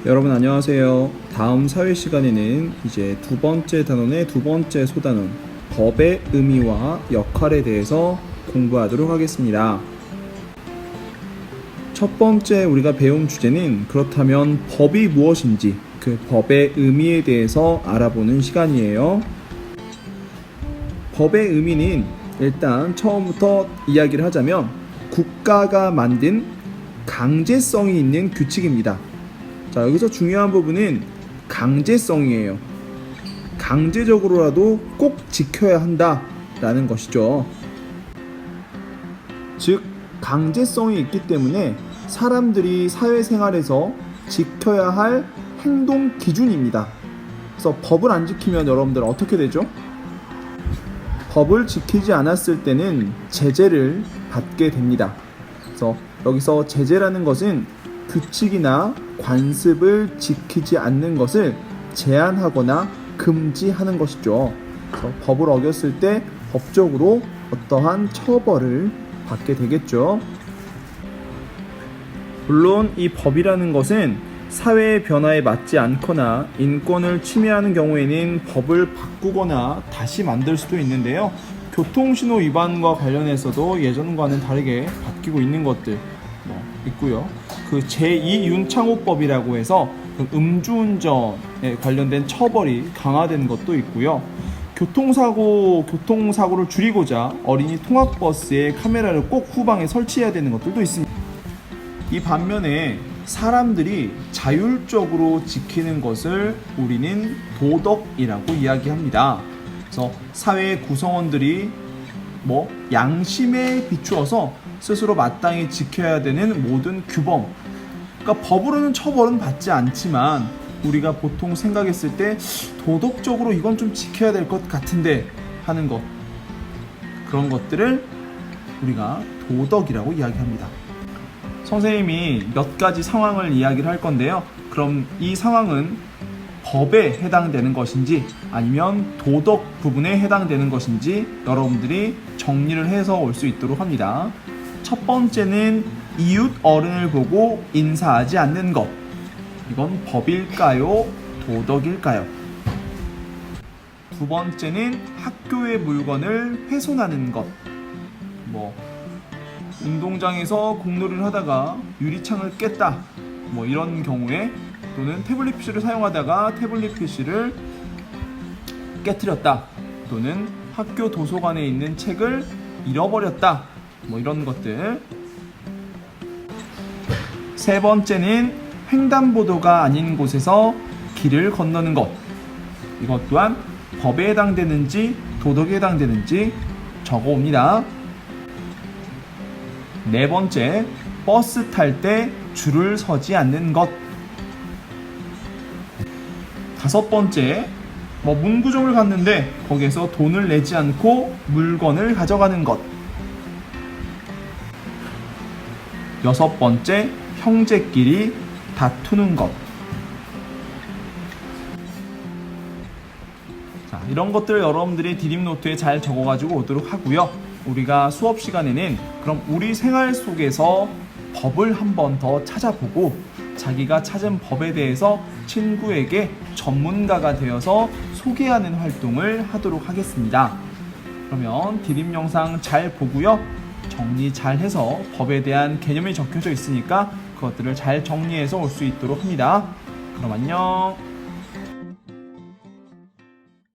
여러분 안녕하세요. 다음 사회 시간에는 이제 두 번째 단원의 두 번째 소단원, 법의 의미와 역할에 대해서 공부하도록 하겠습니다. 첫 번째 우리가 배운 주제는 그렇다면 법이 무엇인지 그 법의 의미에 대해서 알아보는 시간이에요. 법의 의미는 일단 처음부터 이야기를 하자면 국가가 만든 강제성이 있는 규칙입니다. 자, 여기서 중요한 부분은 강제성이에요. 강제적으로라도 꼭 지켜야 한다라는 것이죠. 즉, 강제성이 있기 때문에 사람들이 사회생활에서 지켜야 할 행동 기준입니다. 그래서 법을 안 지키면 여러분들 어떻게 되죠? 법을 지키지 않았을 때는 제재를 받게 됩니다. 그래서 여기서 제재라는 것은 규칙이나 관습을 지키지 않는 것을 제한하거나 금지하는 것이죠. 그래서 법을 어겼을 때 법적으로 어떠한 처벌을 받게 되겠죠. 물론 이 법이라는 것은 사회의 변화에 맞지 않거나 인권을 침해하는 경우에는 법을 바꾸거나 다시 만들 수도 있는데요. 교통신호 위반과 관련해서도 예전과는 다르게 바뀌고 있는 것들 있고요. 그 제2윤창호법이라고 해서 그 음주운전에 관련된 처벌이 강화된 것도 있고요. 교통사고를 줄이고자 어린이 통학버스에 카메라를 꼭 후방에 설치해야 되는 것들도 있습니다. 이 반면에 사람들이 자율적으로 지키는 것을 우리는 도덕이라고 이야기합니다. 그래서 사회의 구성원들이 양심에 비추어서 스스로 마땅히 지켜야 되는 모든 규범, 그러니까 법으로는 처벌은 받지 않지만 우리가 보통 생각했을 때 도덕적으로 이건 좀 지켜야 될 것 같은데 하는 것, 그런 것들을 우리가 도덕이라고 이야기합니다. 선생님이 몇 가지 상황을 이야기를 할 건데요. 그럼 이 상황은 법에 해당되는 것인지 아니면 도덕 부분에 해당되는 것인지 여러분들이 정리를 해서 올 수 있도록 합니다. 첫 번째는 이웃 어른을 보고 인사하지 않는 것. 이건 법일까요? 도덕일까요? 두 번째는 학교의 물건을 훼손하는 것. 운동장에서 공놀이를 하다가 유리창을 깼다. 이런 경우에 또는 태블릿 PC를 사용하다가 태블릿 PC를 깨트렸다. 또는 학교 도서관에 있는 책을 잃어버렸다. 이런 것들. 세 번째는 횡단보도가 아닌 곳에서 길을 건너는 것. 이것 또한 법에 해당되는지 도덕에 해당되는지 적어옵니다. 네 번째, 버스 탈 때 줄을 서지 않는 것. 다섯 번째, 문구점을 갔는데 거기에서 돈을 내지 않고 물건을 가져가는 것. 여섯 번째, 형제끼리 다투는 것. 자, 이런 것들 여러분들이 디립노트에 잘 적어가지고 오도록 하고요. 우리가 수업 시간에는 그럼 우리 생활 속에서 법을 한 번 더 찾아보고 자기가 찾은 법에 대해서 친구에게 전문가가 되어서 소개하는 활동을 하도록 하겠습니다. 그러면 디립 영상 잘 보고요. 정리 잘 해서 법에 대한 개념이 적혀져 있으니까 그것들을 잘 정리해서 올 수 있도록 합니다. 그럼 안녕.